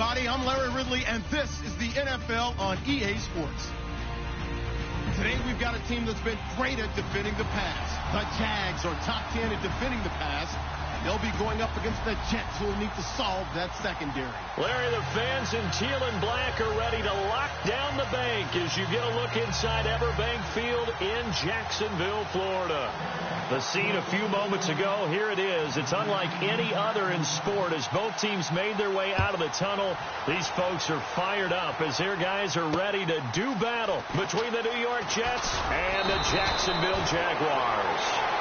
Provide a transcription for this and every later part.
everybody. I'm Larry Ridley, and this is the NFL on EA Sports. Today, we've got a team that's been great at defending the pass. The Jags are top 10 at defending the pass. They'll be going up against the Jets, who will need to solve that secondary. Larry, the fans in teal and black are ready to lock down the bank as you get a look inside Everbank Field in Jacksonville, Florida. The scene a few moments ago, here it is. It's unlike any other in sport as both teams made their way out of the tunnel. These folks are fired up as their guys are ready to do battle between the New York Jets and the Jacksonville Jaguars.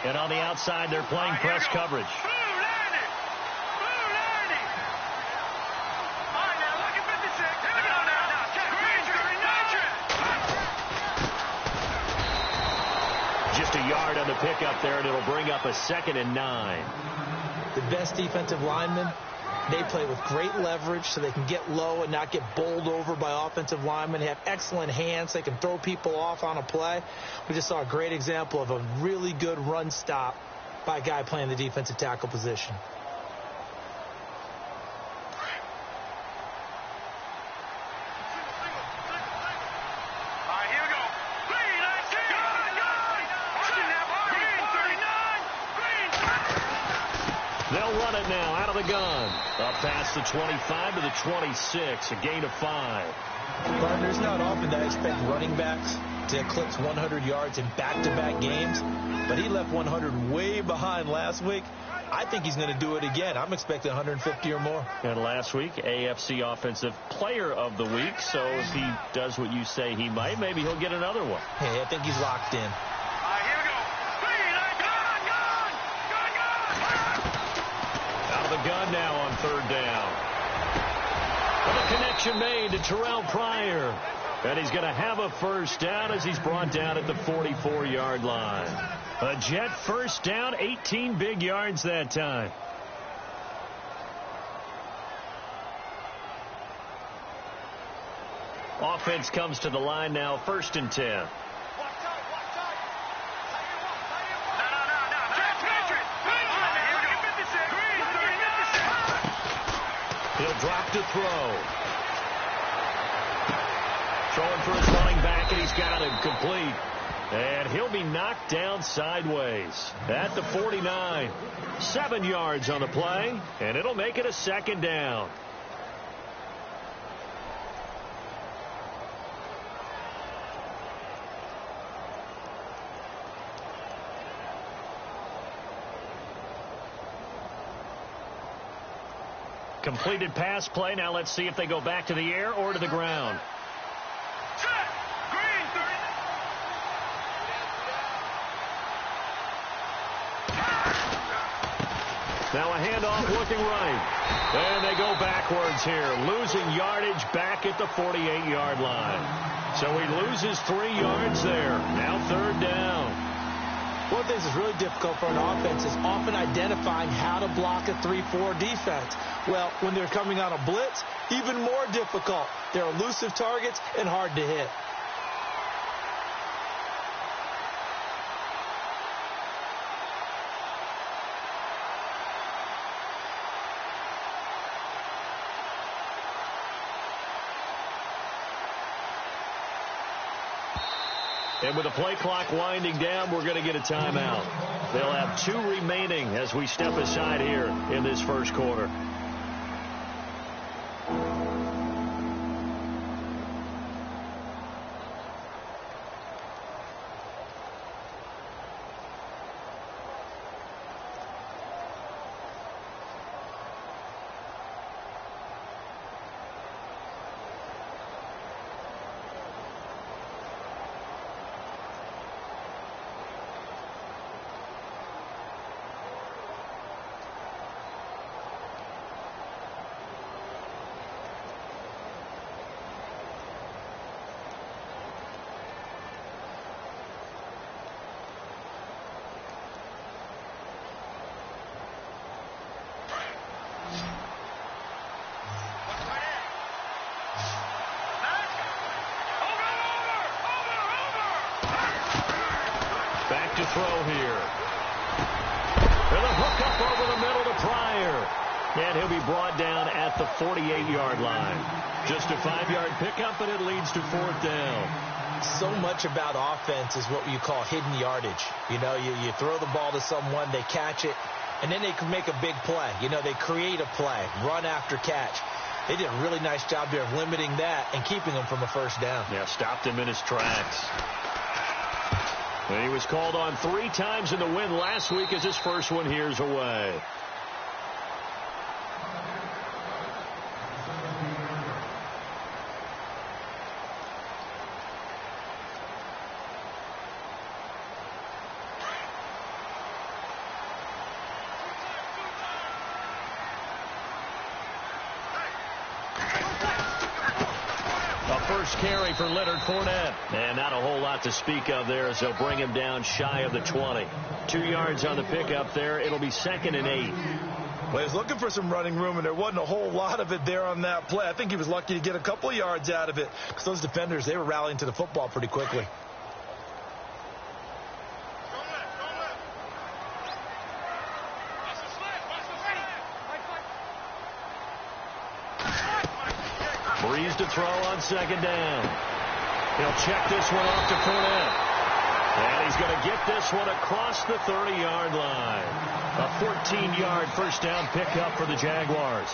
And on the outside, they're playing press coverage. Just a yard on the pickup there, and it'll bring up a 2nd and 9. The best defensive linemen, they play with great leverage so they can get low and not get bowled over by offensive linemen. They have excellent hands. They can throw people off on a play. We just saw a great example of a really good run stop by a guy playing the defensive tackle position. They'll run it now out of the gun. Up past the 25 to the 26, a gain of 5. Gardner, it's not often that I expect running backs to eclipse 100 yards in back-to-back games, but he left 100 way behind last week. I think he's going to do it again. I'm expecting 150 or more. And last week, AFC Offensive Player of the Week, so if he does what you say he might, maybe he'll get another one. Hey, I think he's locked in. Gun now on 3rd down. And a connection made to Terrell Pryor. And he's going to have a 1st down as he's brought down at the 44-yard line. A Jet 1st down, 18 big yards that time. Offense comes to the line now, 1st and 10. He'll drop to throw. Throwing for his running back, and he's got him complete. And he'll be knocked down sideways at the 49. 7 yards on the play, and it'll make it a 2nd down. Completed pass play. Now let's see if they go back to the air or to the ground. Now a handoff looking right. And they go backwards here, losing yardage back at the 48-yard line. So he loses 3 yards there. Now 3rd down. One of the things that's really difficult for an offense is often identifying how to block a 3-4 defense. Well, when they're coming on a blitz, even more difficult. They're elusive targets and hard to hit. And with the play clock winding down, we're going to get a timeout. They'll have 2 remaining as we step aside here in this 1st quarter. to throw here. With a hook up over the middle to Pryor. And he'll be brought down at the 48-yard line. Just a 5-yard pickup, and it leads to 4th down. So much about offense is what you call hidden yardage. You know, you throw the ball to someone, they catch it, and then they can make a big play. You know, they create a play, run after catch. They did a really nice job there of limiting that and keeping him from a first down. Yeah, stopped him in his tracks. And he was called on 3 times in the win last week as his first one here's away. Carry for Leonard Fournette. And not a whole lot to speak of there as they'll bring him down shy of the 20. 2 yards on the pickup there. It'll be 2nd and 8. Well, he was looking for some running room, and there wasn't a whole lot of it there on that play. I think he was lucky to get a couple of yards out of it because those defenders, they were rallying to the football pretty quickly. Breeze to throw on 2nd down. He'll check this one off to Fournette. And he's going to get this one across the 30-yard line. A 14-yard first down pickup for the Jaguars.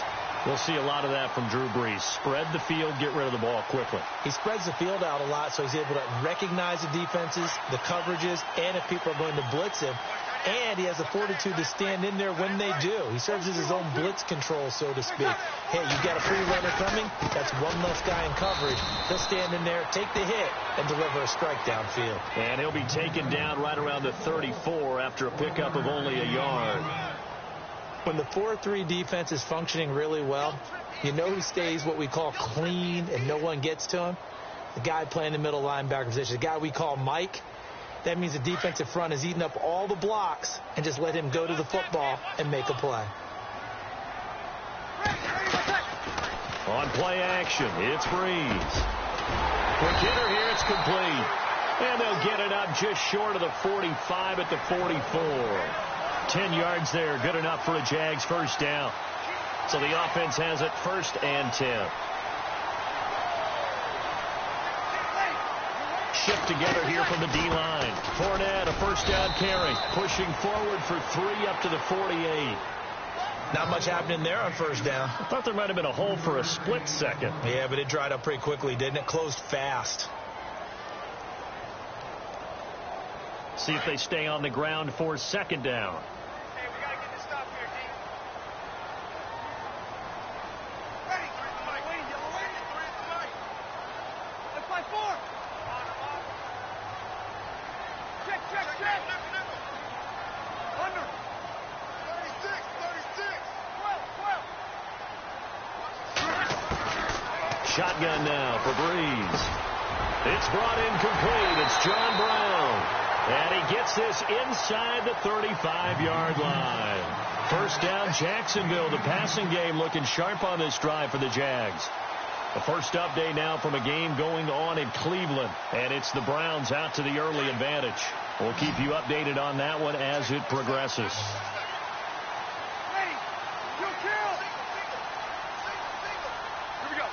We'll see a lot of that from Drew Brees. Spread the field, get rid of the ball quickly. He spreads the field out a lot, so he's able to recognize the defenses, the coverages, and if people are going to blitz him. And he has the fortitude to stand in there when they do. He serves as his own blitz control, so to speak. Hey, you got a free runner coming? That's one less guy in coverage. He'll stand in there, take the hit, and deliver a strike downfield. And he'll be taken down right around the 34 after a pickup of only a yard. When the 4-3 defense is functioning really well, you know who stays what we call clean and no one gets to him? The guy playing the middle linebacker position, the guy we call Mike. That means the defensive front is eating up all the blocks and just let him go to the football and make a play. On play action, it's Breeze. For Kidder here, it's complete. And they'll get it up just short of the 45 at the 44. 10 yards there, good enough for a Jags first down. So the offense has it 1st and 10. Shift together here from the D-line. Fournette, a first down carry. Pushing forward for 3 up to the 48. Not much happening there on first down. I thought there might have been a hole for a split second. Yeah, but it dried up pretty quickly, didn't it? Closed fast. See if they stay on the ground for 2nd down. Hey, we got to get this stop here, D. Ready? Let's play 4. Check. Under. 36. 12. Shotgun now for Breeze. It's brought in complete. It's John Brown. And he gets this inside the 35-yard line. First down, Jacksonville. The passing game looking sharp on this drive for the Jags. The first update now from a game going on in Cleveland. And it's the Browns out to the early advantage. We'll keep you updated on that one as it progresses. Ready? You kill. Here we go.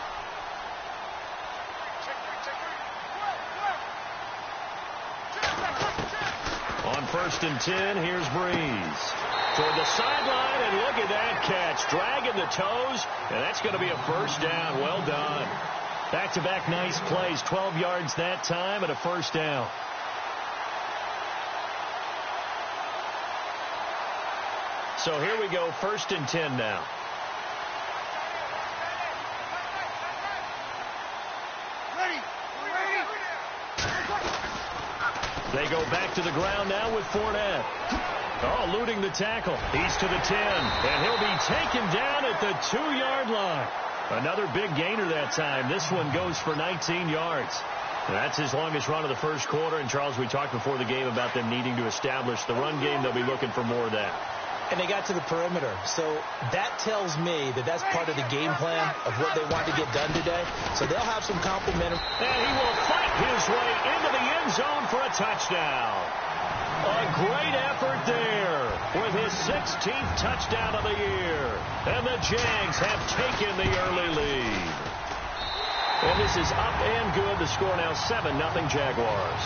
On 1st and 10, here's Breeze. Toward the sideline, and look at that catch. Dragging the toes, and that's going to be a first down. Well done. Back-to-back nice plays. 12 yards that time and a first down. So here we go, 1st and 10 now. They go back to the ground now with Fournette. Oh, eluding the tackle. He's to the 10, and he'll be taken down at the 2-yard line. Another big gainer that time. This one goes for 19 yards. That's his longest run of the first quarter. And, Charles, we talked before the game about them needing to establish the run game. They'll be looking for more of that. And they got to the perimeter. So that tells me that that's part of the game plan of what they want to get done today. So they'll have some complimentary. And he will fight his way into the end zone for a touchdown. A great effort there with his 16th touchdown of the year. And the Jags have taken the early lead. And this is up and good. The score now 7-0 Jaguars.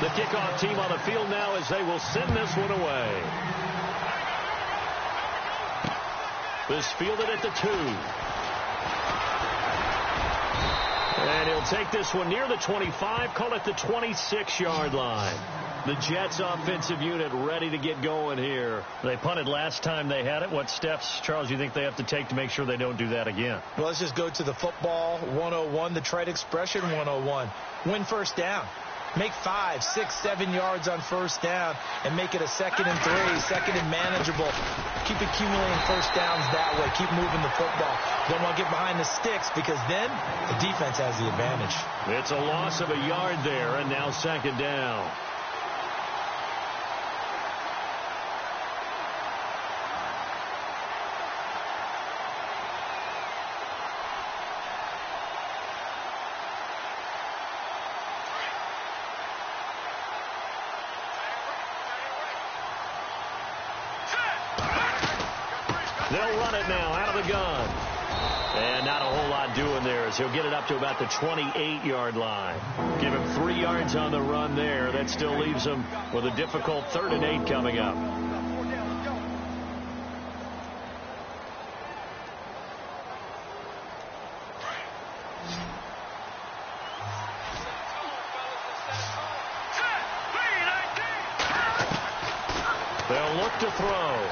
The kickoff team on the field now as they will send this one away. This fielded at the 2. And he'll take this one near the 25, call it the 26-yard line. The Jets offensive unit ready to get going here. They punted last time they had it. What steps, Charles, you think they have to take to make sure they don't do that again? Well, let's just go to the football 101, the trite expression 101. Win first down. Make 5, 6, 7 yards on first down and make it a 2nd and 3, 2nd and manageable. Keep accumulating first downs that way. Keep moving the football. Don't want to get behind the sticks because then the defense has the advantage. It's a loss of a yard there, and now 2nd down. They'll run it now out of the gun. And not a whole lot doing there as he'll get it up to about the 28-yard line. Give him 3 yards on the run there. That still leaves him with a difficult 3rd and 8 coming up. They'll look to throw.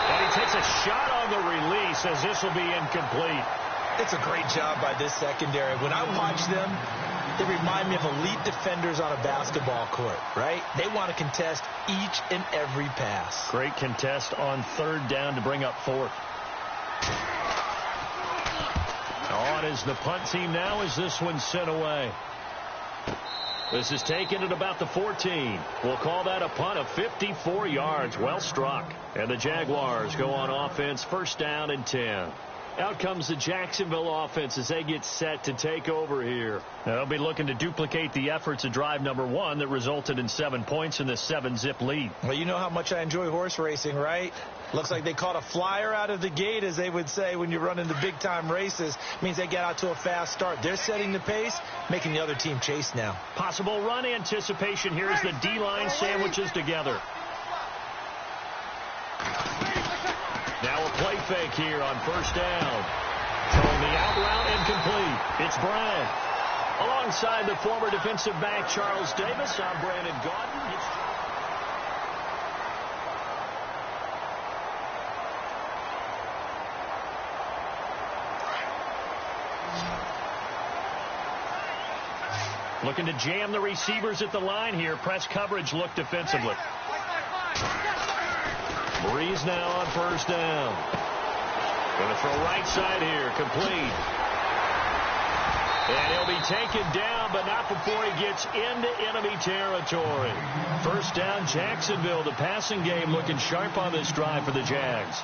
And he takes a shot on the release as this will be incomplete. It's a great job by this secondary. When I watch them, they remind me of elite defenders on a basketball court, right? They want to contest each and every pass. Great contest on 3rd down to bring up 4th. On is the punt team now as this one's sent away. This is taken at about the 14. We'll call that a punt of 54 yards. Well struck. And the Jaguars go on offense, 1st down and 10. Out comes the Jacksonville offense as they get set to take over here. They'll be looking to duplicate the efforts of drive number 1 that resulted in 7 points in the 7-zip lead. Well, you know how much I enjoy horse racing, right? Looks like they caught a flyer out of the gate, as they would say when you're running the big-time races. Means they get out to a fast start. They're setting the pace, making the other team chase now. Possible run anticipation here as the D-line sandwiches together. Now a play fake here on 1st down. Throwing the out route incomplete. It's Brown. Alongside the former defensive back Charles Davis, I'm Brandon Gaudin. Looking to jam the receivers at the line here. Press coverage look defensively. Breeze now on 1st down. Going to throw right side here. Complete. And he'll be taken down, but not before he gets into enemy territory. 1st down, Jacksonville. The passing game looking sharp on this drive for the Jags.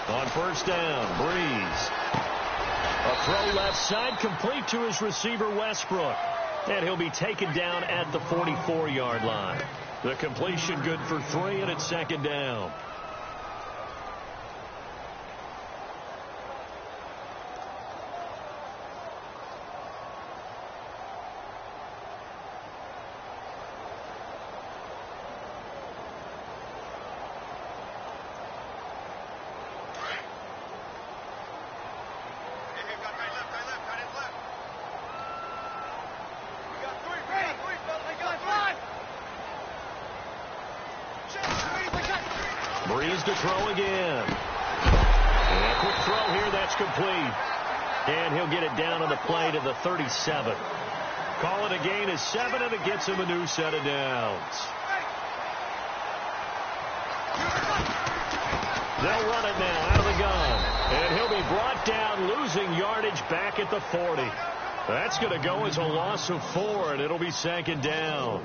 On 1st down, Breeze. A throw left side complete to his receiver, Westbrook. And he'll be taken down at the 44-yard line. The completion good for 3, and it's 2nd down. Breeze to throw again. And a quick throw here, that's complete. And he'll get it down on the play to the 37. Call it a gain of 7, and it gets him a new set of downs. They'll run it now out of the gun. And he'll be brought down, losing yardage back at the 40. That's going to go as a loss of 4, and it'll be 2nd down.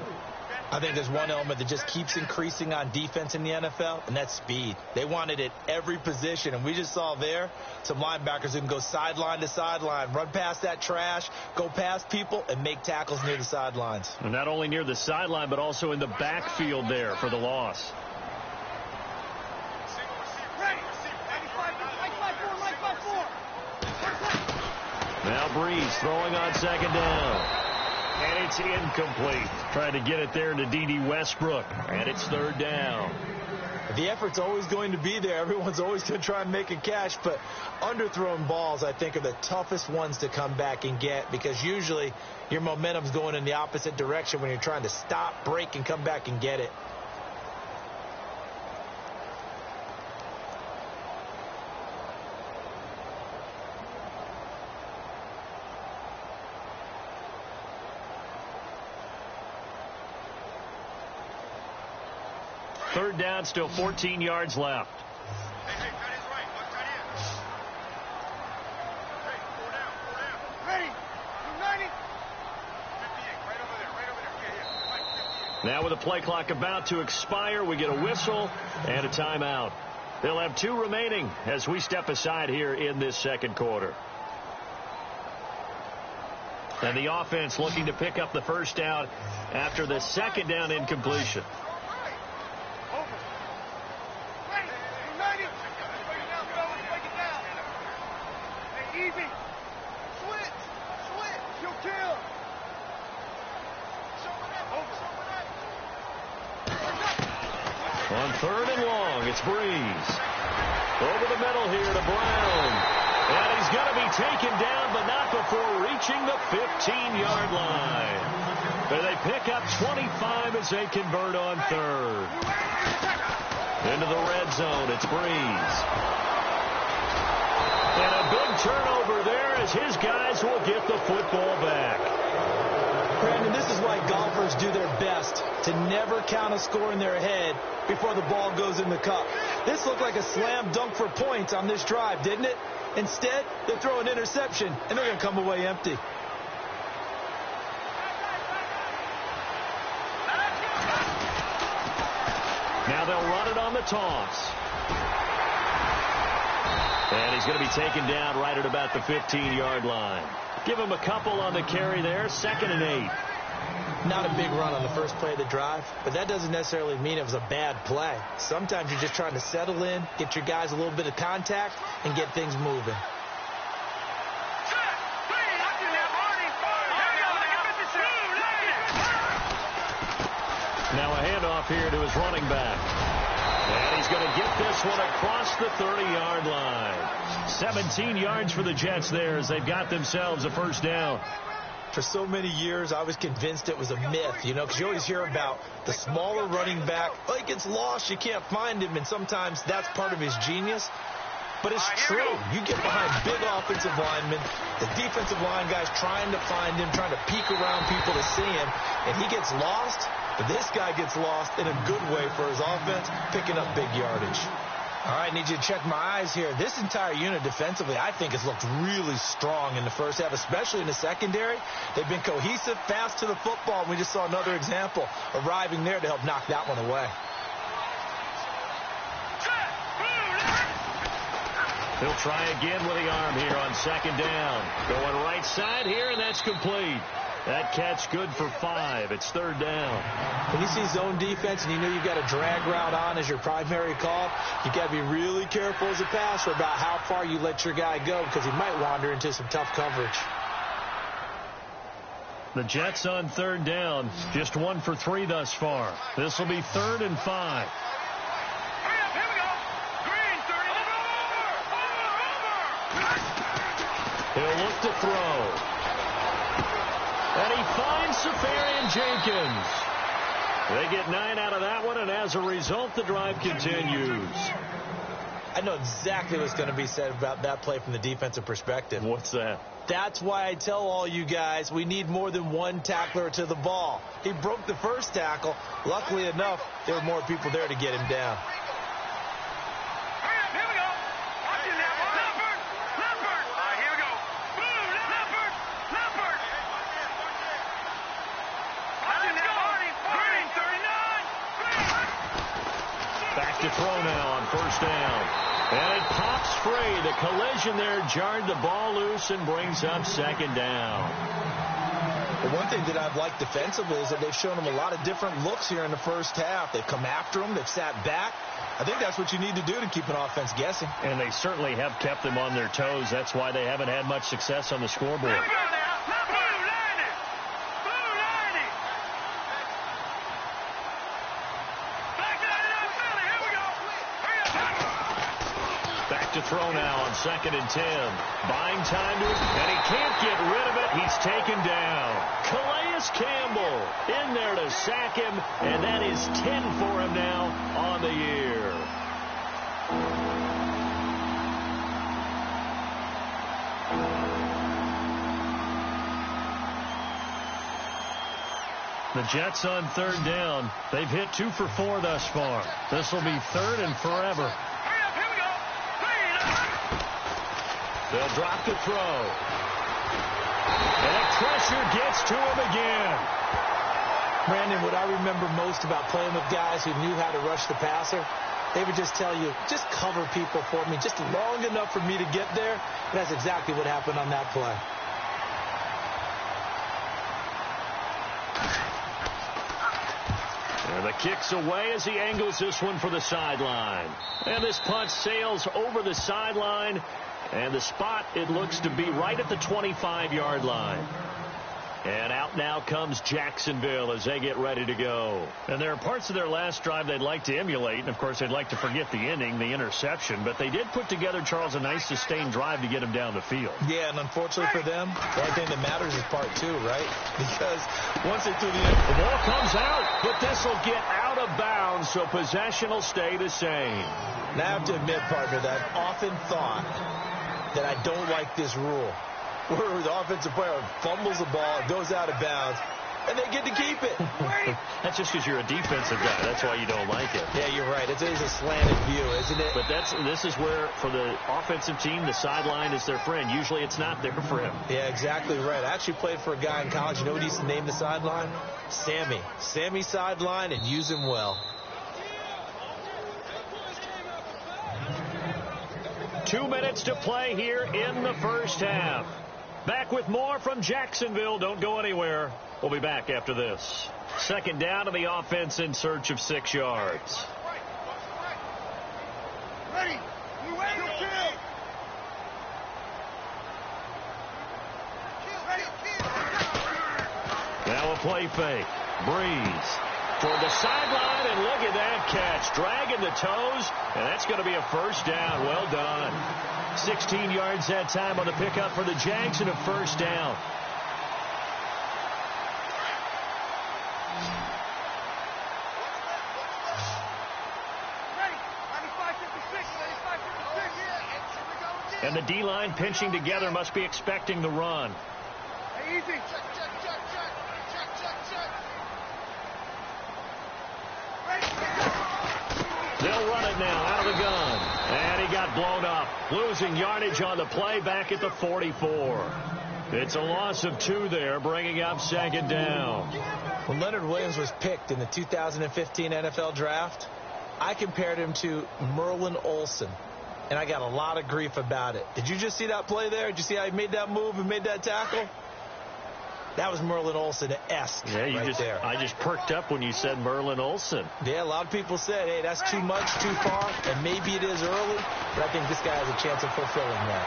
I think there's one element that just keeps increasing on defense in the NFL, and that's speed. They want it at every position, and we just saw there some linebackers who can go sideline to sideline, run past that trash, go past people, and make tackles near the sidelines. And not only near the sideline, but also in the backfield there for the loss. Now Breeze throwing on 2nd down. And it's incomplete. Trying to get it there to D.D. Westbrook. And it's 3rd down. The effort's always going to be there. Everyone's always going to try and make a catch. But underthrown balls, I think, are the toughest ones to come back and get, because usually your momentum's going in the opposite direction when you're trying to stop, break, and come back and get it. Third down, still 14 yards left. Hey, cut his right. Look, cut in. Hey, 4 down. Ready. 290. 58. Right over there. Yeah. Right, 58. Now with the play clock about to expire, we get a whistle and a timeout. They'll have 2 remaining as we step aside here in this 2nd quarter. And the offense looking to pick up the 1st down after the 2nd down incompletion. On 3rd and long, it's Breeze. Over the middle here to Brown. And he's going to be taken down, but not before reaching the 15-yard line. And they pick up 25 as they convert on 3rd. Into the red zone, it's Breeze. And a big turnover there as his guys will get the football back. Brandon, this is why golfers do their best to never count a score in their head before the ball goes in the cup. This looked like a slam dunk for points on this drive, didn't it? Instead, they throw an interception, and they're going to come away empty. Now they'll run it on the toss. And he's going to be taken down right at about the 15-yard line. Give him a couple on the carry there, 2nd and 8. Not a big run on the first play of the drive, but that doesn't necessarily mean it was a bad play. Sometimes you're just trying to settle in, get your guys a little bit of contact, and get things moving. Now a handoff here to his running back. And he's going to get this one across the 30-yard line. 17 yards for the Jets there as they've got themselves a 1st down. For so many years, I was convinced it was a myth, because you always hear about the smaller running back. Well, he gets lost, you can't find him, and sometimes that's part of his genius. But it's true. You get behind big offensive linemen, the defensive line guys trying to find him, trying to peek around people to see him, and he gets lost. But this guy gets lost in a good way for his offense, picking up big yardage. All right, I need you to check my eyes here. This entire unit defensively, I think, has looked really strong in the first half, especially in the secondary. They've been cohesive, fast to the football. We just saw another example arriving there to help knock that one away. He'll try again with the arm here on 2nd down. Going right side here, and that's complete. That catch good for 5. It's 3rd down. When you see zone defense and you know you've got a drag route on as your primary call, you got to be really careful as a passer about how far you let your guy go, because he might wander into some tough coverage. The Jets on 3rd down, just 1 for 3 thus far. This will be 3rd and 5. He'll look to throw. And he finds Safarian Jenkins. They get 9 out of that one, and as a result, the drive continues. I know exactly what's going to be said about that play from the defensive perspective. What's that? That's why I tell all you guys we need more than one tackler to the ball. He broke the first tackle. Luckily enough, there were more people there to get him down. Here we go. Watch it now. Leopard. Leopard. All right, here we go. Boom. Leopard. Leopard. Watch it now. Green. 39. Back to throw now on first down. And it pops free. The collision there jarred the ball loose and brings up second down. The one thing that I've liked defensively is that they've shown him a lot of different looks here in the first half. They've come after him. They've sat back. I think that's what you need to do to keep an offense guessing. And they certainly have kept them on their toes. That's why they haven't had much success on the scoreboard. Here we go now. Blue lining. Blue lining. Back to that Philly. Here we go. Hurry up. Back to throw now on 2nd and 10. Buying time to it, and he can't get rid of it. He's taken down. Calais Campbell in there to sack him, and that is 10 for him now on the year. The Jets on 3rd down. They've hit 2 for 4 thus far. This will be 3rd and forever. They'll drop the throw. And pressure gets to him again. Brandon, what I remember most about playing with guys who knew how to rush the passer, they would just tell you, just cover people for me, just long enough for me to get there. And that's exactly what happened on that play. And the kick's away as he angles this one for the sideline. And this punt sails over the sideline. And the spot, it looks to be right at the 25-yard line. And out now comes Jacksonville as they get ready to go. And there are parts of their last drive they'd like to emulate. And, of course, they'd like to forget the inning, the interception. But they did put together, Charles, a nice sustained drive to get him down the field. Yeah, and unfortunately for them, the only thing that matters is part 2, right? Because once they threw the ball comes out, but this will get out of bounds, so possession will stay the same. Now I have to admit, partner, that I've often thought that I don't like this rule, where the offensive player fumbles the ball, goes out of bounds, and they get to keep it. That's just because you're a defensive guy. That's why you don't like it. Yeah, you're right. It's a slanted view, isn't it? But this is where, for the offensive team, the sideline is their friend. Usually it's not there for him. Yeah, exactly right. I actually played for a guy in college. You know what he used to name the sideline? Sammy. Sammy sideline, and use him well. 2 minutes to play here in the first half. Back with more from Jacksonville. Don't go anywhere. We'll be back after this. 2nd down to the offense in search of 6 yards. Ready. Now a play fake. Breeze toward the sideline, and look at that catch. Dragging the toes, and that's going to be a first down. Well done. 16 yards that time on the pickup for the Jags, and a first down. And the D-line pinching together must be expecting the run. Hey, easy. Check. They'll run it now out of the gun. And he got blown up. Losing yardage on the play back at the 44. It's a loss of 2 there, bringing up 2nd down. When Leonard Williams was picked in the 2015 NFL Draft, I compared him to Merlin Olsen, and I got a lot of grief about it. Did you just see that play there? Did you see how he made that move and made that tackle? That was Merlin Olsen-esque there. I just perked up when you said Merlin Olsen. Yeah, a lot of people said, hey, that's too much, too far, and maybe it is early, but I think this guy has a chance of fulfilling that.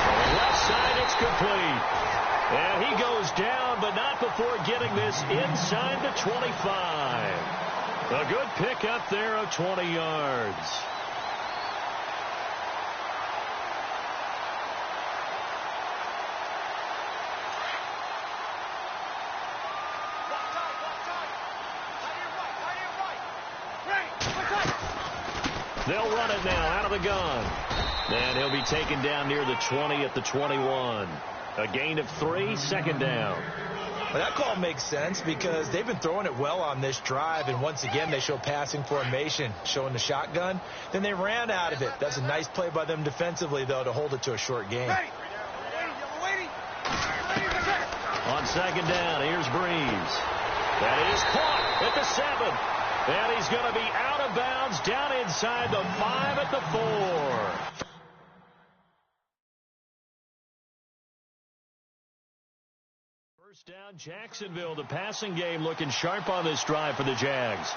On the left side, it's complete. And he goes down, but not before getting this inside the 25. A good pickup there of 20 yards. They'll They'll run it now out of the gun. And he'll be taken down near the 20 at the 21. A gain of 3, second down. Well, that call makes sense because they've been throwing it well on this drive, and once again they show passing formation, showing the shotgun. Then they ran out of it. That's a nice play by them defensively, though, to hold it to a short game. On second down, here's Breeze. That is caught at the 7. And he's going to be out of bounds down inside the 5 at the 4. First down, Jacksonville. The passing game looking sharp on this drive for the Jags.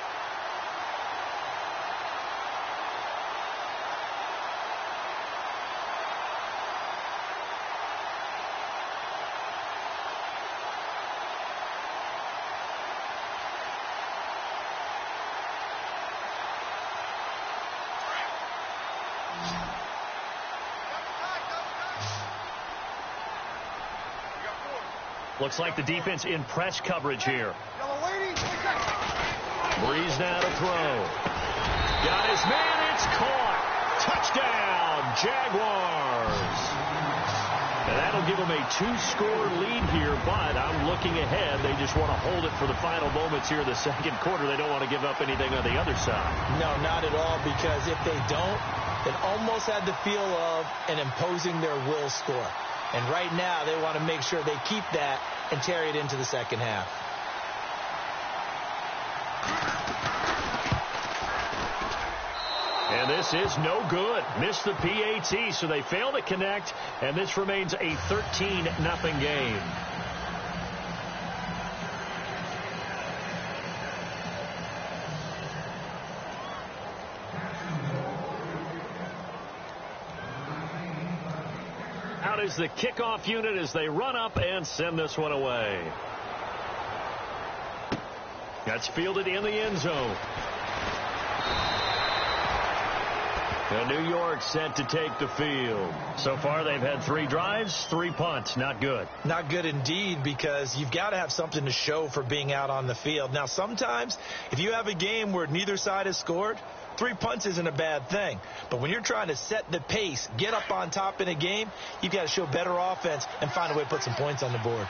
Looks like the defense in press coverage here. Breeze now to throw. Got his man. It's caught. Touchdown, Jaguars. And that'll give them a 2-score lead here, but I'm looking ahead. They just want to hold it for the final moments here in the second quarter. They don't want to give up anything on the other side. No, not at all, because if they don't, it almost had the feel of an imposing their will score. And right now, they want to make sure they keep that and carry it into the second half. And this is no good. Missed the PAT, so they fail to connect, and this remains a 13-0 game. Out is the kickoff unit as they run up and send this one away. That's fielded in the end zone. And New York set to take the field. So far, they've had 3 drives, 3 punts. Not good. Not good indeed, because you've got to have something to show for being out on the field. Now, sometimes, if you have a game where neither side has scored, 3 punts isn't a bad thing. But when you're trying to set the pace, get up on top in a game, you've got to show better offense and find a way to put some points on the board.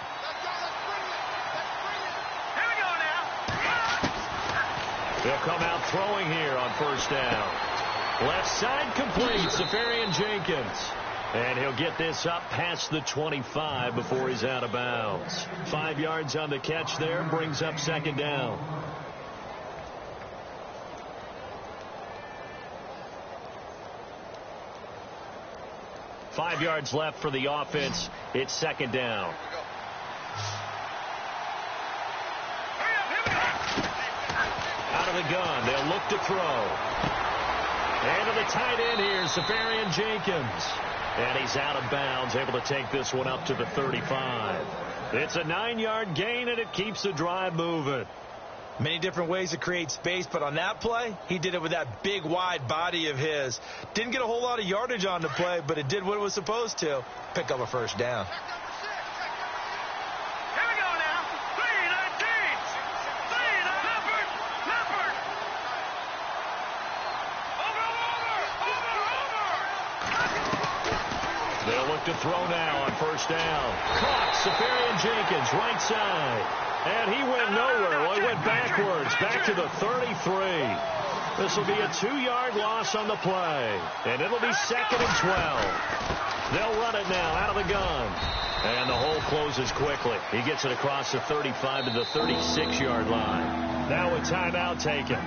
They'll come out throwing here on first down. Left side complete, Safarian Jenkins. And he'll get this up past the 25 before he's out of bounds. 5 yards on the catch there, brings up second down. Five yards left for the offense. It's second down. Out of the gun, they'll look to throw. And to the tight end here, Safarian Jenkins. And he's out of bounds, able to take this one up to the 35. It's a 9-yard gain, and it keeps the drive moving. Many different ways to create space, but on that play, he did it with that big, wide body of his. Didn't get a whole lot of yardage on the play, but it did what it was supposed to, pick up a first down. To throw now on first down. Caught, Safarian Jenkins, right side. And he went nowhere. Well, he went backwards, back to the 33. This will be a 2-yard loss on the play. And it'll be second and 12. They'll run it now out of the gun. And the hole closes quickly. He gets it across the 35 to the 36-yard line. Now a timeout taken.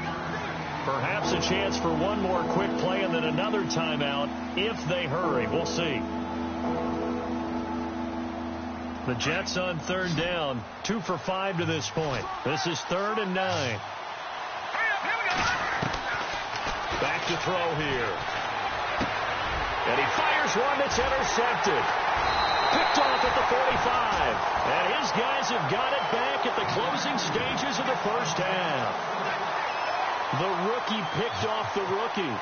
Perhaps a chance for one more quick play and then another timeout if they hurry. We'll see. The Jets on third down, 2 for 5 to this point. This is 3rd and 9. Back to throw here. And he fires one that's intercepted. Picked off at the 45. And his guys have got it back at the closing stages of the first half. The rookie picked off the rookie.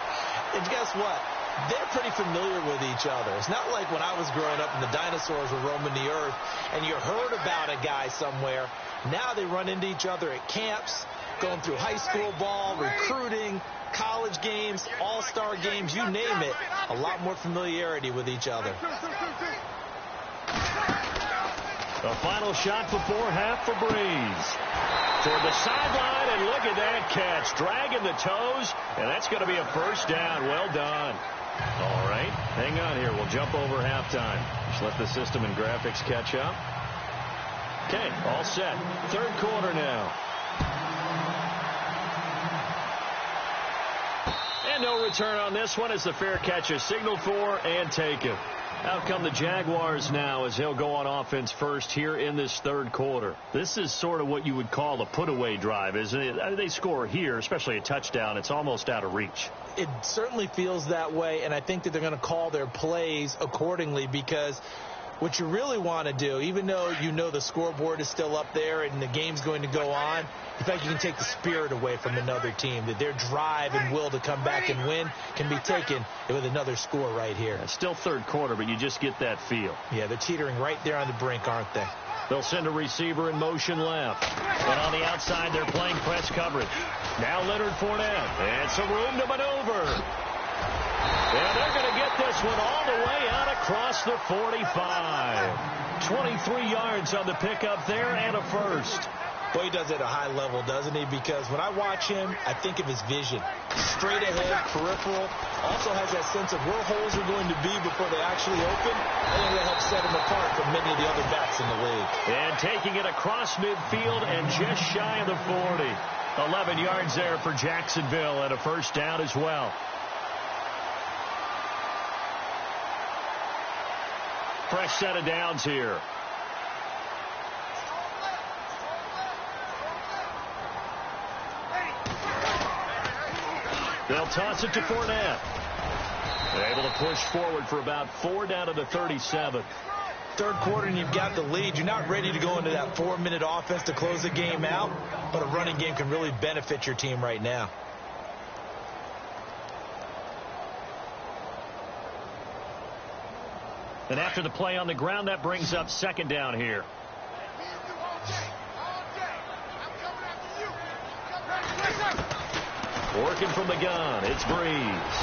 And guess what? They're pretty familiar with each other. It's not like when I was growing up and the dinosaurs were roaming the earth and you heard about a guy somewhere. Now they run into each other at camps. going through high school ball, recruiting, college games, all-star games, you name it, a lot more familiarity with each other. The final shot before half for Breeze. Toward the sideline, and look at that catch. Dragging the toes, and that's going to be a first down. Well done. All right, hang on here. We'll jump over halftime. Just let the system and graphics catch up. Okay, all set. Third quarter now. And no return on this one as the fair catch is signaled for and taken. Out come the Jaguars now as he'll go on offense first here in this third quarter. This is sort of what you would call a put-away drive, isn't it? They score here, especially a touchdown. It's almost out of reach. It certainly feels that way, and I think that they're going to call their plays accordingly because what you really want to do, even though you know the scoreboard is still up there and the game's going to go on, in fact, you can take the spirit away from another team, that their drive and will to come back and win can be taken with another score right here. It's still third quarter, but you just get that feel. Yeah, they're teetering right there on the brink, aren't they? They'll send a receiver in motion left. And on the outside, they're playing press coverage. Now Leonard Fournette. And some room to maneuver. And they're going to get this one all the way out across the 45. 23 yards on the pickup there and a first. Boy, he does it at a high level, doesn't he? Because when I watch him, I think of his vision. Straight ahead, peripheral. Also has that sense of where holes are going to be before they actually open. I think that helps set him apart from many of the other backs in the league. And taking it across midfield and just shy of the 40. 11 yards there for Jacksonville and a first down as well. Fresh set of downs here. They'll toss it to Fournette. They're able to push forward for about 4 down to the 37. Third quarter and you've got the lead. You're not ready to go into that 4-minute offense to close the game out, but a running game can really benefit your team right now. And after the play on the ground, that brings up second down here. Working from the gun, it's Breeze.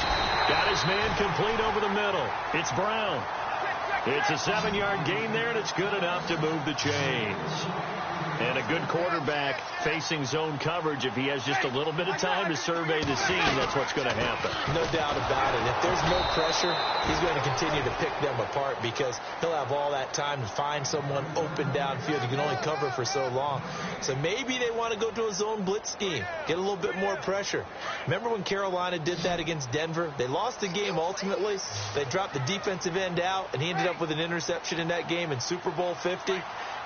Got his man complete over the middle. It's Brown. It's a 7-yard gain there, and it's good enough to move the chains. And a good quarterback facing zone coverage. If he has just a little bit of time to survey the scene, that's what's going to happen. No doubt about it. If there's no pressure, he's going to continue to pick them apart because he'll have all that time to find someone open downfield. He can only cover for so long. So maybe they want to go to a zone blitz scheme, get a little bit more pressure. Remember when Carolina did that against Denver? They lost the game ultimately. They dropped the defensive end out, and he ended up with an interception in that game in Super Bowl 50.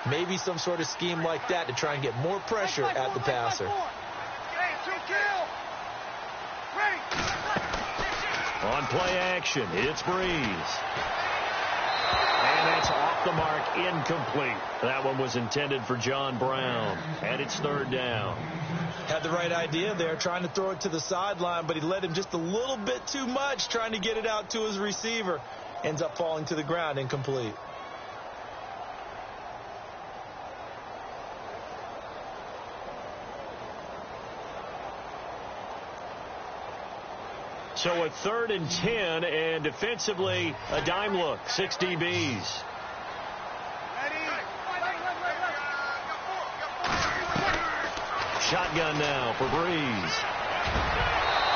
Maybe some sort of scheme like that to try and get more pressure at the passer. On play action, it's Breeze. And that's off the mark, incomplete. That one was intended for John Brown. And it's third down. Had the right idea there, trying to throw it to the sideline, but he let him just a little bit too much, trying to get it out to his receiver. Ends up falling to the ground, incomplete. So a 3rd and 10, and defensively a dime look. 6 DBs. Shotgun now for Breeze.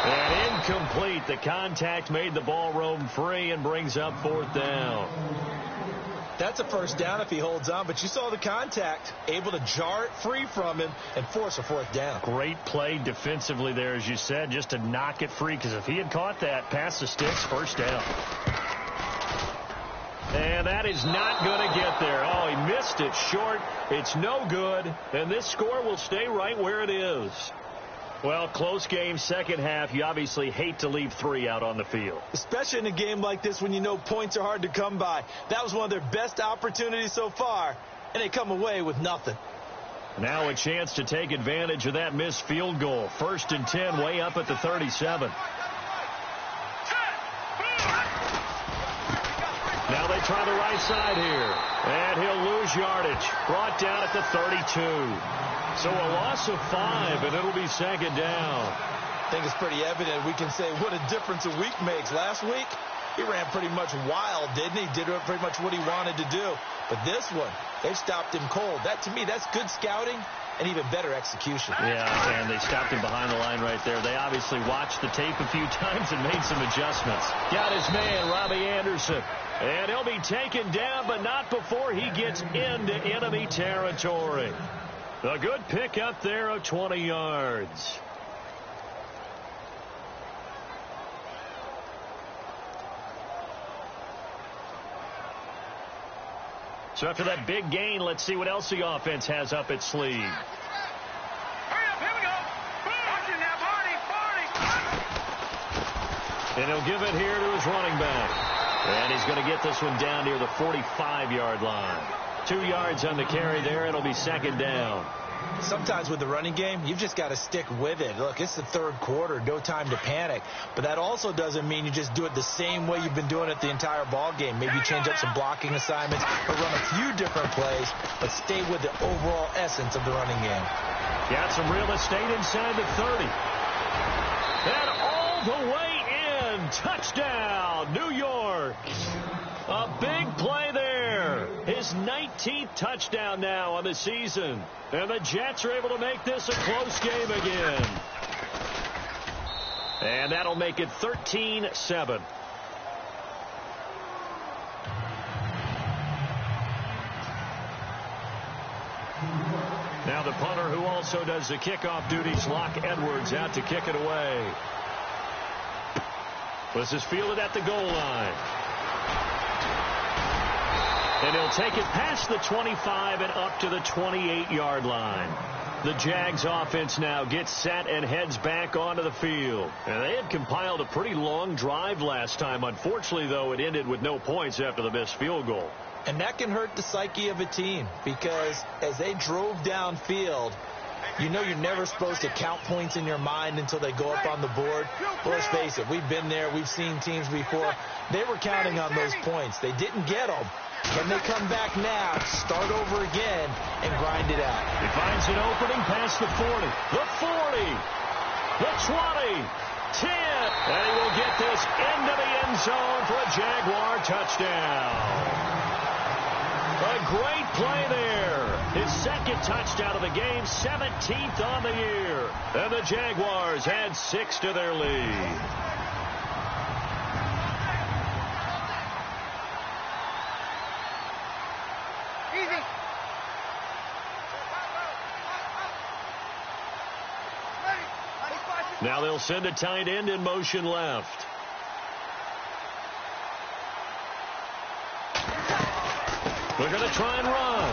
And incomplete. The contact made the ball roam free and brings up 4th down. That's a first down if he holds on, but you saw the contact, able to jar it free from him and force a 4th down. Great play defensively there, as you said, just to knock it free, because if he had caught that, past the sticks, first down. And that is not going to get there. Oh, he missed it short. It's no good, and this score will stay right where it is. Well, close game, second half. You obviously hate to leave 3 out on the field. Especially in a game like this when you know points are hard to come by. That was one of their best opportunities so far, and they come away with nothing. Now a chance to take advantage of that missed field goal. 1st and 10, way up at the 37. Now they try the right side here. And he'll lose yardage. Brought down at the 32. So a loss of 5, and it'll be second down. I think it's pretty evident. We can say what a difference a week makes. Last week, he ran pretty much wild, didn't he? Did pretty much what he wanted to do. But this one, they stopped him cold. That, to me, that's good scouting and even better execution. Yeah, and they stopped him behind the line right there. They obviously watched the tape a few times and made some adjustments. Got his man, Robbie Anderson. And he'll be taken down, but not before he gets into enemy territory. A good pickup there of 20 yards. So after that big gain, let's see what else the offense has up its sleeve. Hurry up, here we go. Watch it now, Barney. And he'll give it here to his running back. And he's going to get this one down near the 45-yard line. 2 yards on the carry there. It'll be second down. Sometimes with the running game, you've just got to stick with it. Look, it's the third quarter, no time to panic. But that also doesn't mean you just do it the same way you've been doing it the entire ball game. Maybe you change up some blocking assignments or run a few different plays, but stay with the overall essence of the running game. Got some real estate inside the 30. And all the way in. Touchdown, New York. A big play there. His 19th touchdown now on the season. And the Jets are able to make this a close game again. And that'll make it 13-7. Now the punter who also does the kickoff duties, Locke Edwards, out to kick it away. This is fielded at the goal line. And he'll take it past the 25 and up to the 28-yard line. The Jags offense now gets set and heads back onto the field. And they had compiled a pretty long drive last time. Unfortunately, though, it ended with no points after the missed field goal. And that can hurt the psyche of a team because as they drove downfield, you know you're never supposed to count points in your mind until they go up on the board. Well, let's face it, we've been there. We've seen teams before. They were counting on those points. They didn't get them. Can they come back now, start over again, and grind it out? He finds an opening past the 40, the 40, the 20, 10, and he will get this into the end zone for a Jaguar touchdown. A great play there. His second touchdown of the game, 17th on the year. And the Jaguars add 6 to their lead. Now they'll send a tight end in motion left. They're going to try and run.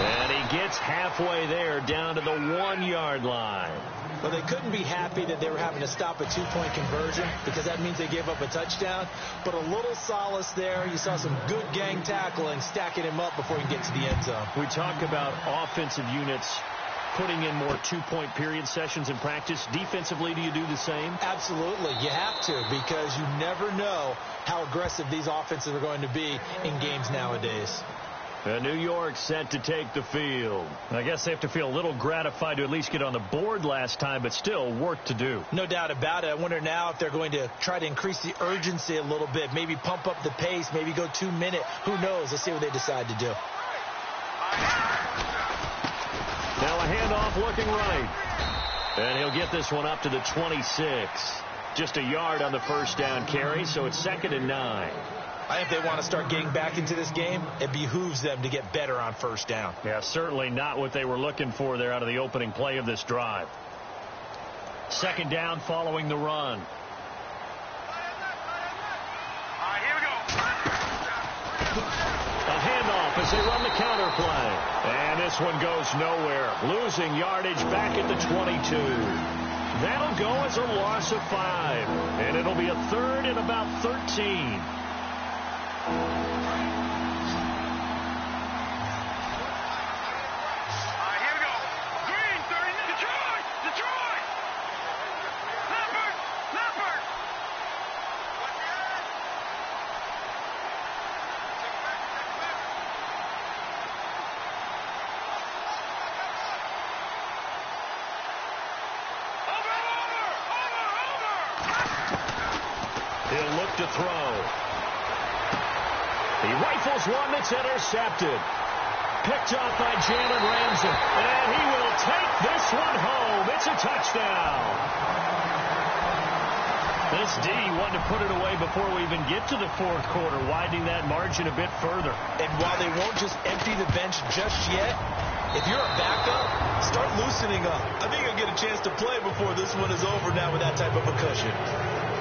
And he gets halfway there down to the 1-yard line. Well, they couldn't be happy that they were having to stop a 2-point conversion because that means they gave up a touchdown. But a little solace there. You saw some good gang tackling, stacking him up before he gets to the end zone. We talk about offensive units putting in more 2-point period sessions in practice. Defensively, do you do the same? Absolutely. You have to because you never know how aggressive these offenses are going to be in games nowadays. New York set to take the field. I guess they have to feel a little gratified to at least get on the board last time, but still work to do. No doubt about it. I wonder now if they're going to try to increase the urgency a little bit, maybe pump up the pace, maybe go 2-minute. Who knows? Let's see what they decide to do. Now a handoff looking right. And he'll get this one up to the 26. Just a yard on the first down carry, so it's 2nd and 9. I think if they want to start getting back into this game, it behooves them to get better on first down. Yeah, certainly not what they were looking for there out of the opening play of this drive. 2nd down following the run. Here we go. A handoff as they run the counter play. And this one goes nowhere. Losing yardage back at the 22. That'll go as a loss of 5. And it'll be a 3rd and about 13. Here we go. Green, 30. Detroit! Detroit! Leopard! He'll look to throw. He rifles one that's intercepted. Picked off by Jalen Ramsey. And he will take this one home. It's a touchdown. This D wanted to put it away before we even get to the fourth quarter, widening that margin a bit further. And while they won't just empty the bench just yet, if you're a backup, start loosening up. I think you'll get a chance to play before this one is over now with that type of a cushion.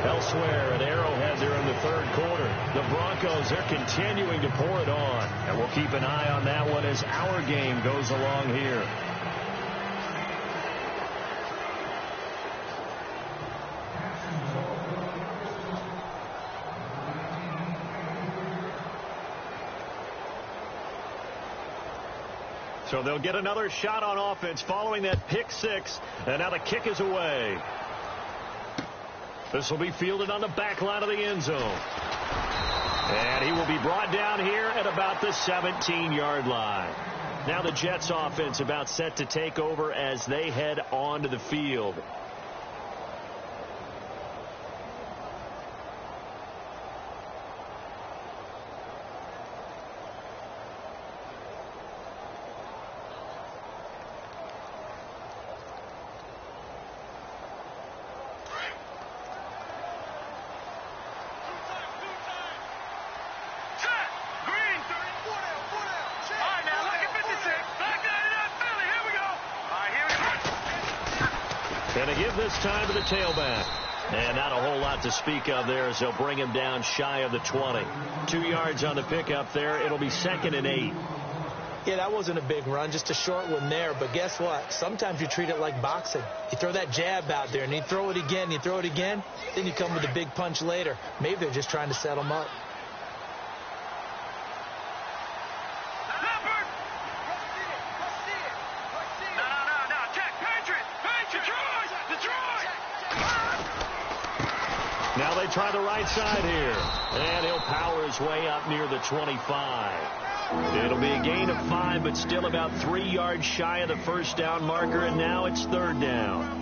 Elsewhere at Arrowhead there in the third quarter, the Broncos, they're continuing to pour it on. And we'll keep an eye on that one as our game goes along here. So they'll get another shot on offense following that pick six. And now the kick is away. This will be fielded on the back line of the end zone. And he will be brought down here at about the 17-yard line. Now the Jets offense about set to take over as they head onto the field. And to give this time to the tailback. And not a whole lot to speak of there as they'll bring him down shy of the 20. 2 yards on the pickup there. It'll be 2nd and 8. Yeah, that wasn't a big run, just a short one there. But guess what? Sometimes you treat it like boxing. You throw that jab out there, and you throw it again, you throw it again, then you come with a big punch later. Maybe they're just trying to set him up. Now they try the right side here. And he'll power his way up near the 25. It'll be a gain of 5, but still about 3 yards shy of the first down marker, and now it's 3rd down.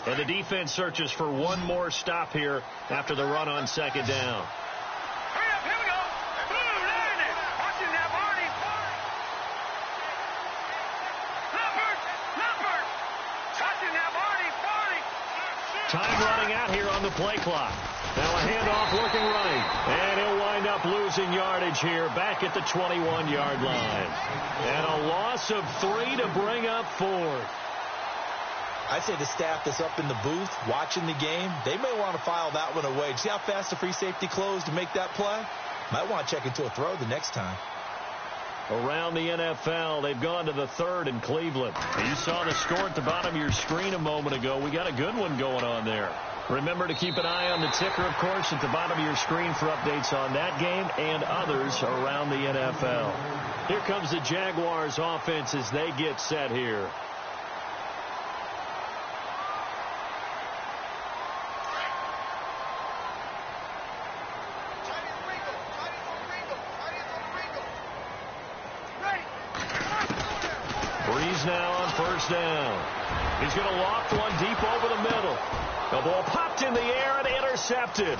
And the defense searches for one more stop here after the run on 2nd down. Hurry up, here we go. Boom, there it is. Watch him now, Barney. Leopard. Watch him now, Barney. Time running out here on the play clock. Now a handoff looking right. And he'll wind up losing yardage here back at the 21-yard line. And a loss of 3 to bring up 4th. I'd say the staff that's up in the booth watching the game, they may want to file that one away. See how fast the free safety closed to make that play? Might want to check into a throw the next time. Around the NFL, they've gone to the 3rd in Cleveland. You saw the score at the bottom of your screen a moment ago. We got a good one going on there. Remember to keep an eye on the ticker, of course, at the bottom of your screen for updates on that game and others around the NFL. Here comes the Jaguars offense as they get set here. Now on 1st down. He's going to loft one deep over the middle. The ball popped in the air and intercepted.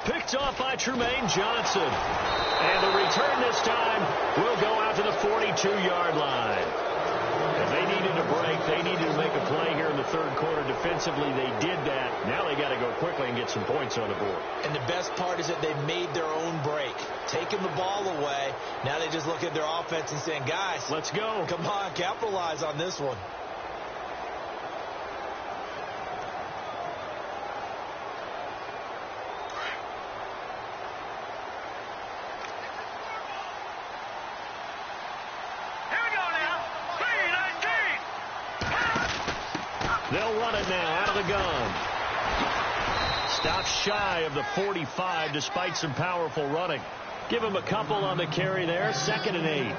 Picked off by Tremaine Johnson. And the return this time will go out to the 42-yard line. If they needed a break, they needed to make a play here in the 3rd quarter. Defensively, they did that. Now they got to go quickly and get some points on the board. And the best part is that they made their own break. Taking the ball away. Now they just look at their offense and saying, guys, let's go. Come on, capitalize on this one. They'll run it now out of the gun. Stopped shy of the 45 despite some powerful running. Give him a couple on the carry there. 2nd and 8.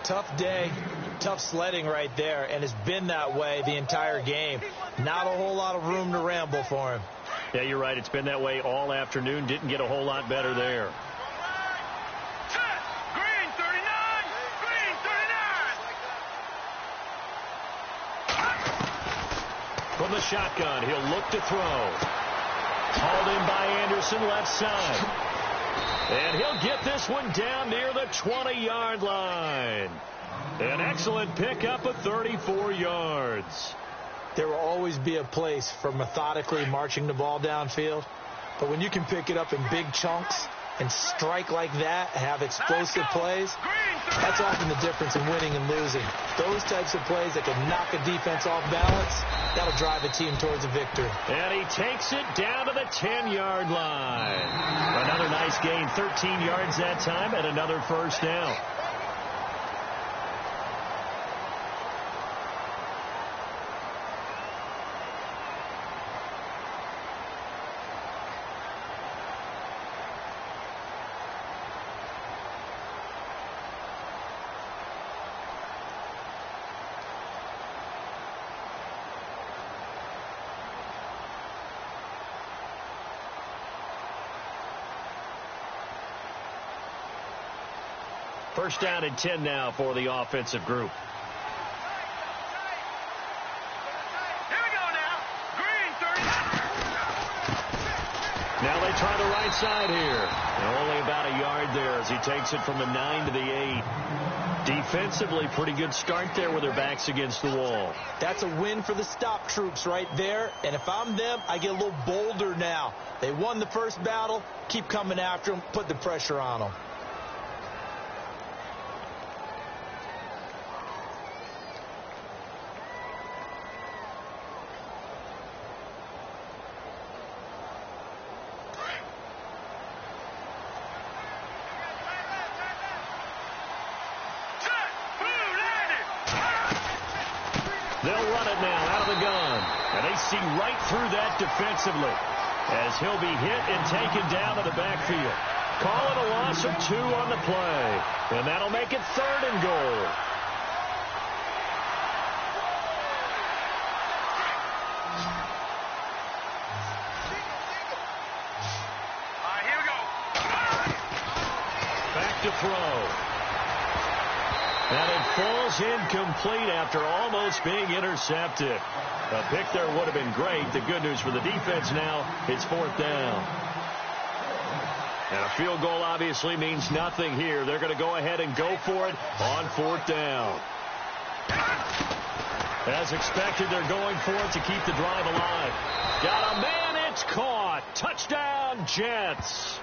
Tough day. Tough sledding right there, and it's been that way the entire game. Not a whole lot of room to ramble for him. Yeah, you're right. It's been that way all afternoon. Didn't get a whole lot better there. Green 39! Green 39! From the shotgun, he'll look to throw. Hauled in by Anderson, left side. And he'll get this one down near the 20-yard line. An excellent pickup of 34 yards. There will always be a place for methodically marching the ball downfield. But when you can pick it up in big chunks and strike like that, have explosive plays, that's often the difference in winning and losing. Those types of plays that can knock a defense off balance, that'll drive a team towards a victory. And he takes it down to the 10-yard line. Another nice gain, 13 yards that time, and another first down. First down and 10 now for the offensive group. Here we go now. Green 39! Now they try the right side here. And only about a yard there as he takes it from the 9 to the 8. Defensively, pretty good start there with their backs against the wall. That's a win for the stop troops right there. And if I'm them, I get a little bolder now. They won the first battle. Keep coming after them. Put the pressure on them. They'll run it now out of the gun. And they see right through that defensively as he'll be hit and taken down to the backfield. Call it a loss of 2 on the play. And that'll make it 3rd and goal. Here we go. Back to throw. And it falls incomplete after almost being intercepted. A pick there would have been great. The good news for the defense now, it's 4th down. And a field goal obviously means nothing here. They're going to go ahead and go for it on 4th down. As expected, they're going for it to keep the drive alive. Got a man, it's caught. Touchdown, Jets.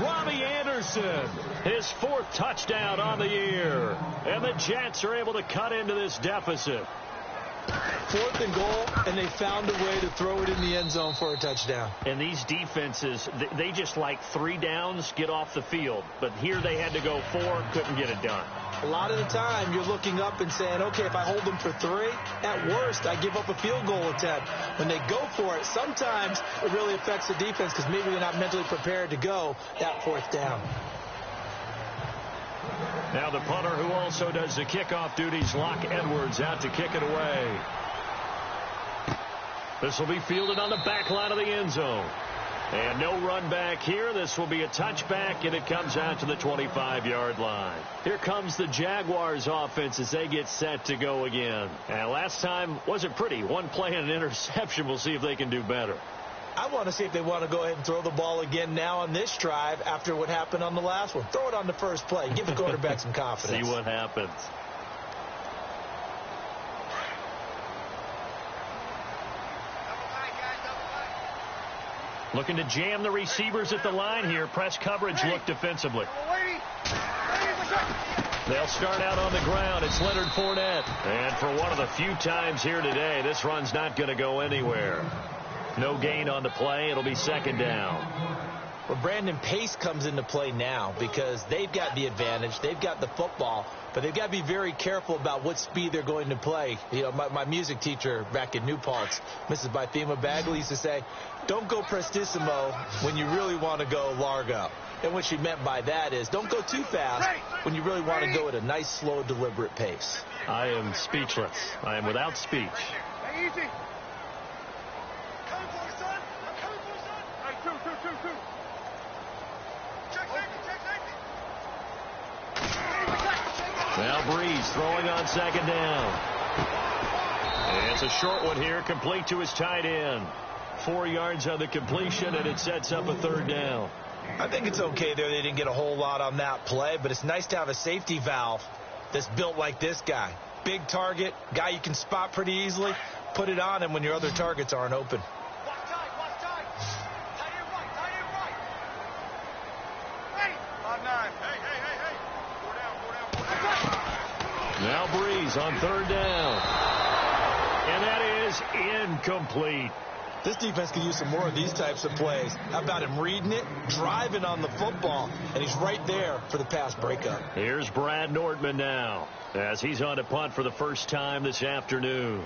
Robbie Anderson, his 4th touchdown on the year. And the Jets are able to cut into this deficit. 4th and goal, and they found a way to throw it in the end zone for a touchdown. And these defenses, they just like 3 downs, get off the field. But here they had to go 4, couldn't get it done. A lot of the time, you're looking up and saying, okay, if I hold them for 3, at worst, I give up a field goal attempt. When they go for it, sometimes it really affects the defense because maybe they're not mentally prepared to go that 4th down. Now the punter who also does the kickoff duties, Locke Edwards, out to kick it away. This will be fielded on the back line of the end zone. And no run back here. This will be a touchback, and it comes out to the 25-yard line. Here comes the Jaguars offense as they get set to go again. And last time wasn't pretty. 1 play and an interception. We'll see if they can do better. I want to see if they want to go ahead and throw the ball again now on this drive after what happened on the last one. Throw it on the first play. Give the quarterback some confidence. See what happens. Looking to jam the receivers at the line here. Press coverage look defensively. They'll start out on the ground. It's Leonard Fournette. And for one of the few times here today, this run's not going to go anywhere. No gain on the play. It'll be 2nd down. Well, Brandon, pace comes into play now because they've got the advantage. They've got the football, but they've got to be very careful about what speed they're going to play. You know, my music teacher back in New Paltz, Mrs. Bythema Bagley, used to say, don't go prestissimo when you really want to go largo. And what she meant by that is don't go too fast when you really want to go at a nice, slow, deliberate pace. I am speechless. I am without speech. Easy. 2-2. Check safety. Now Breeze throwing on second down. And it's a short one here, complete to his tight end. 4 yards on the completion, and it sets up a third down. I think it's okay there. They didn't get a whole lot on that play, but it's nice to have a safety valve that's built like this guy. Big target, guy you can spot pretty easily. Put it on him when your other targets aren't open. Watch tight. Tight end right. Hey. 5-9. Hey. 4 down. Now Breeze on third down. And that is incomplete. This defense can use some more of these types of plays. How about him reading it, driving on the football, and he's right there for the pass breakup. Here's Brad Nordman now as he's on to punt for the first time this afternoon.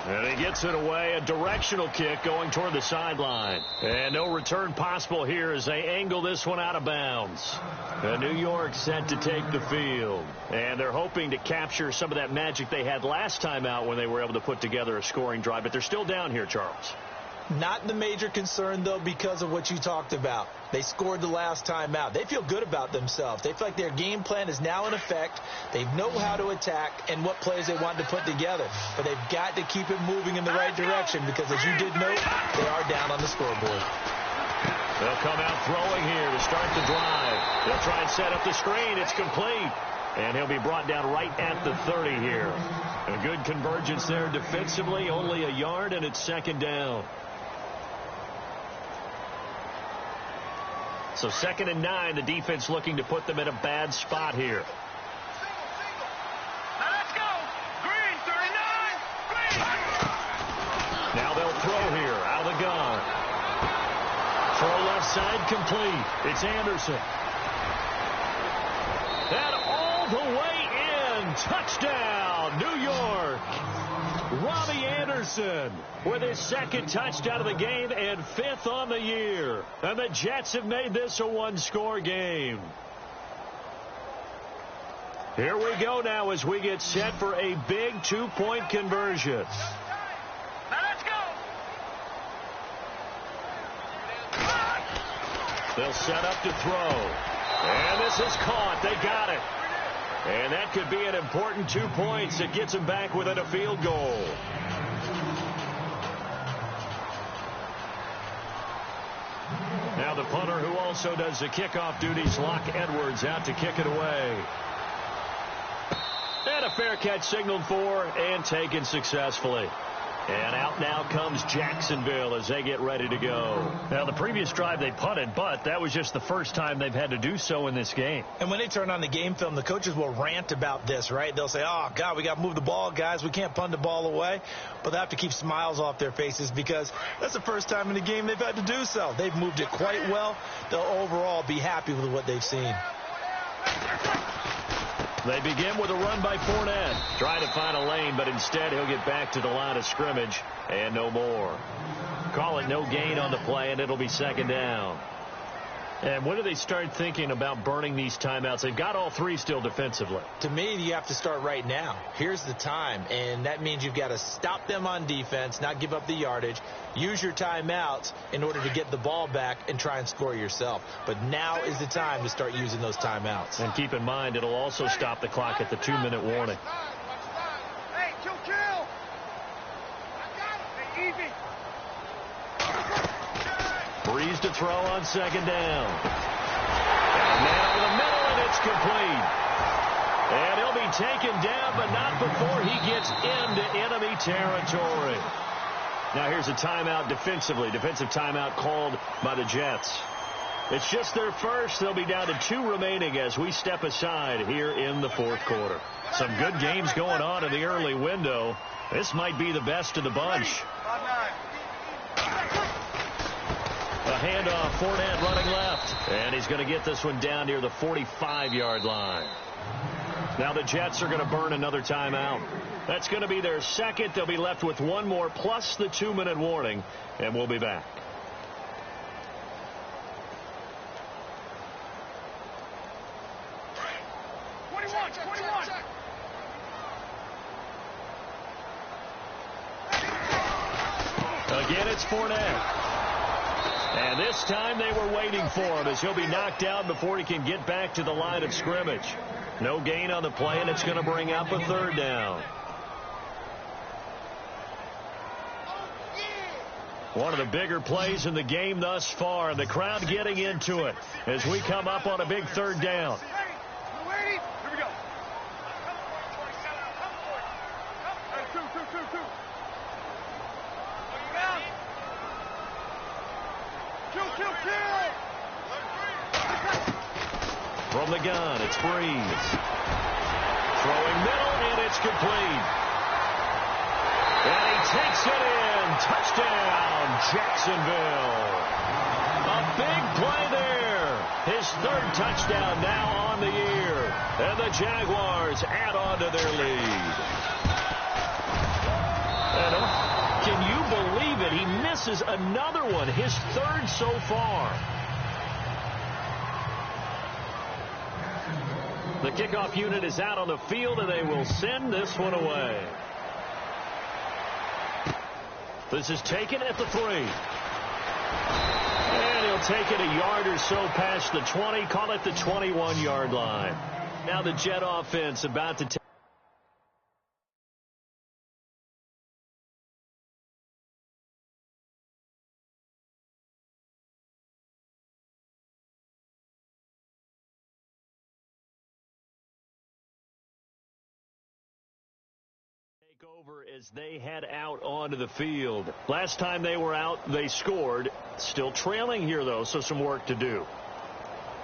And he gets it away, a directional kick going toward the sideline. And no return possible here as they angle this one out of bounds. And New York set to take the field. And they're hoping to capture some of that magic they had last time out when they were able to put together a scoring drive. But they're still down here, Charles. Not the major concern, though, because of what you talked about. They scored the last time out. They feel good about themselves. They feel like their game plan is now in effect. They know how to attack and what plays they want to put together. But they've got to keep it moving in the right direction because, as you did note, they are down on the scoreboard. They'll come out throwing here to start the drive. They'll try and set up the screen. It's complete. And he'll be brought down right at the 30 here. A good convergence there defensively, only a yard, and it's second down. So 2nd and 9, the defense looking to put them in a bad spot here. Now let's go. Green, 39. Green. Now they'll throw here out of the gun. Throw left side complete. It's Anderson. And all the way in. Touchdown, New York. Robbie Anderson with his 2nd touchdown of the game and 5th on the year. And the Jets have made this a one-score game. Here we go now as we get set for a big 2-point conversion. Now let's go. They'll set up to throw. And this is caught. They got it. And that could be an important 2 points. It gets them back within a field goal. Now the punter who also does the kickoff duties, Locke Edwards, out to kick it away. And a fair catch signaled for and taken successfully. And out now comes Jacksonville as they get ready to go. Now, the previous drive they punted, but that was just the first time they've had to do so in this game. And when they turn on the game film, the coaches will rant about this, right? They'll say, oh, God, we got to move the ball, guys. We can't punt the ball away. But they have to keep smiles off their faces because that's the first time in the game they've had to do so. They've moved it quite well. They'll overall be happy with what they've seen. They begin with a run by Fournette. Trying to find a lane, but instead he'll get back to the line of scrimmage and no more. Call it no gain on the play, and it'll be 2nd down. And when do they start thinking about burning these timeouts? They've got all 3 still defensively. To me, you have to start right now. Here's the time, and that means you've got to stop them on defense, not give up the yardage, use your timeouts in order to get the ball back and try and score yourself. But now is the time to start using those timeouts. And keep in mind, it'll also stop the clock at the 2-minute warning. Hey, chill. I got it. Hey, easy. Breeze to throw on 2nd down. And now in the middle, and it's complete. And he'll be taken down, but not before he gets into enemy territory. Now here's a timeout defensively. Defensive timeout called by the Jets. It's just their first. They'll be down to 2 remaining as we step aside here in the 4th quarter. Some good games going on in the early window. This might be the best of the bunch. 5-9. A handoff, Fournette running left. And he's going to get this one down near the 45-yard line. Now the Jets are going to burn another timeout. That's going to be their 2nd. They'll be left with 1 more plus the 2-minute warning. And we'll be back. it's Fournette. And this time they were waiting for him as he'll be knocked out before he can get back to the line of scrimmage. No gain on the play, and it's going to bring up a 3rd down. One of the bigger plays in the game thus far. The crowd getting into it as we come up on a big 3rd down. From the gun, it's Breeze. Throwing middle, and it's complete. And he takes it in. Touchdown, Jacksonville. A big play there. His 3rd touchdown now on the year. And the Jaguars add on to their lead. And can you believe it? He misses another one, his 3rd so far. The kickoff unit is out on the field, and they will send this one away. This is taken at the 3. And he'll take it a yard or so past the 20, call it the 21-yard line. Now the Jet offense about to take. Over as they head out onto the field. Last time they were out, they scored. Still trailing here, though, so some work to do.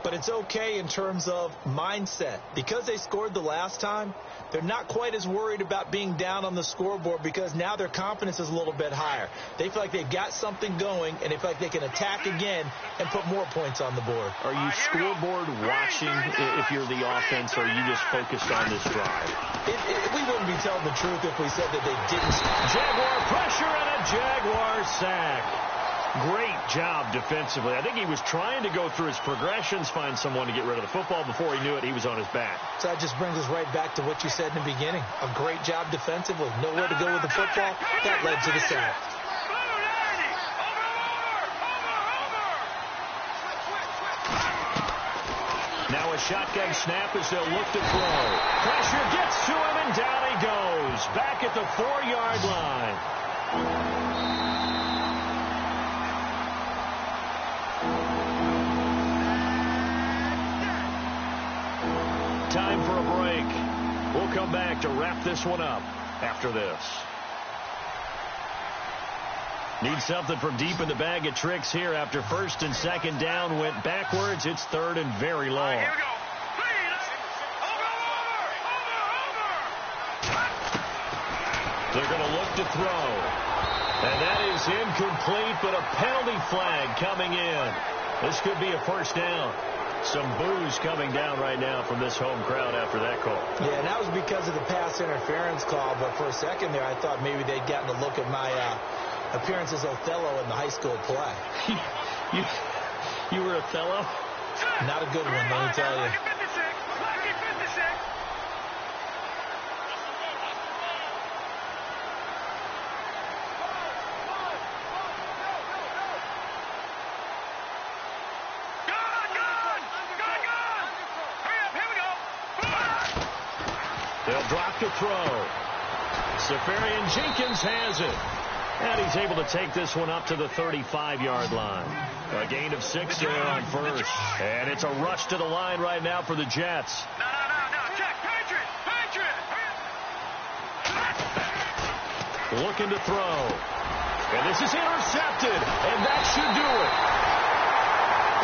But it's okay in terms of mindset. Because they scored the last time, they're not quite as worried about being down on the scoreboard because now their confidence is a little bit higher. They feel like they've got something going, and they feel like they can attack again and put more points on the board. Are you scoreboard watching if you're the offense, or are you just focused on this drive? We wouldn't be telling the truth if we said that they didn't. Jaguar pressure and a Jaguar sack. Great job defensively. I think he was trying to go through his progressions, find someone to get rid of the football. Before he knew it, he was on his back. So that just brings us right back to what you said in the beginning. A great job defensively. Nowhere to go with the football. That led to the sack. Now a shotgun snap as they'll look to throw. Pressure gets to him, and down he goes. Back at the 4-yard line. Time for a break. We'll come back to wrap this one up after this. Need something from deep in the bag of tricks here after 1st and 2nd down went backwards. It's 3rd and very long. Here we go. They're going to look to throw. And that is incomplete, but a penalty flag coming in. This could be a 1st down. Some boos coming down right now from this home crowd after that call. Yeah, and that was because of the pass interference call. But for a second there, I thought maybe they'd gotten a look at my appearance as Othello in the high school play. You were Othello? Not a good one, let me tell you. They'll drop to throw. Safarian Jenkins has it. And he's able to take this one up to the 35-yard line. A gain of 6 there on 1st. And it's a rush to the line right now for the Jets. No. Check. Patriot. Looking to throw. And this is intercepted. And that should do it.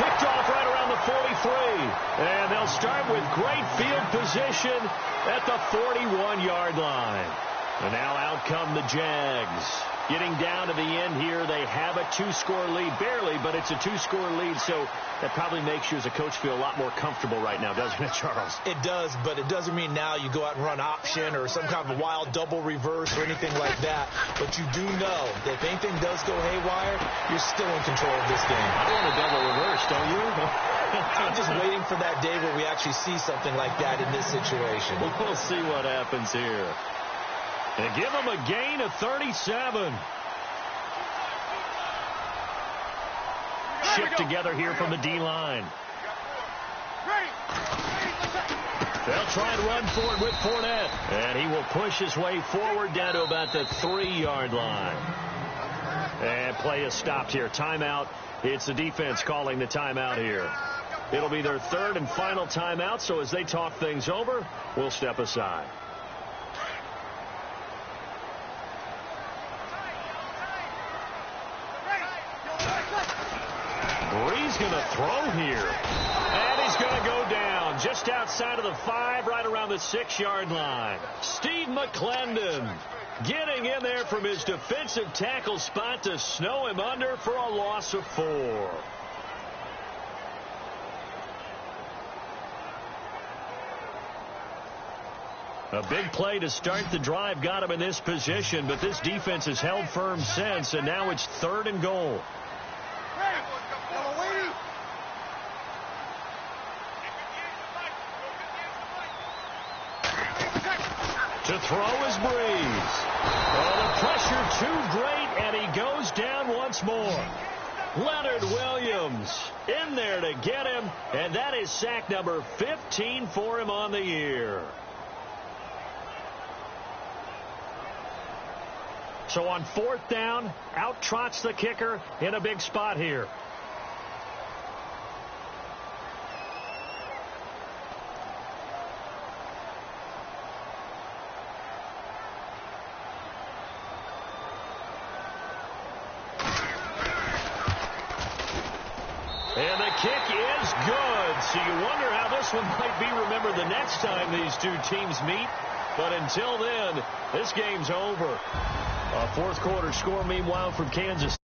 Picked off right around the 43. And they'll start with great field position at the 41-yard line. And now out come the Jags. Getting down to the end here, they have a 2-score lead. Barely, but it's a 2-score lead, so that probably makes you as a coach feel a lot more comfortable right now, doesn't it, Charles? It does, but it doesn't mean now you go out and run option or some kind of a wild double reverse or anything like that. But you do know that if anything does go haywire, you're still in control of this game. I want a double reverse, don't you? I'm just waiting for that day where we actually see something like that in this situation. We'll see what happens here. And give them a gain of 37. shipped together here from the D-line. They'll try and run for it with Fournette. And he will push his way forward down to about the 3-yard line. And play is stopped here. Timeout. It's the defense calling the timeout here. It'll be their third and final timeout, so as they talk things over, we'll step aside. Bree's going to throw here. And he's going to go down just outside of the 5, right around the 6-yard line. Steve McClendon getting in there from his defensive tackle spot to snow him under for a loss of 4. A big play to start the drive got him in this position, but this defense has held firm since, and now it's 3rd and goal. To throw is Breeze. Oh, the pressure too great, and he goes down once more. Leonard Williams in there to get him, and that is sack number 15 for him on the year. So on 4th down, out trots the kicker in a big spot here. And the kick is good. So you wonder how this one might be remembered the next time these two teams meet. But until then, this game's over. A 4th quarter score, meanwhile, from Kansas.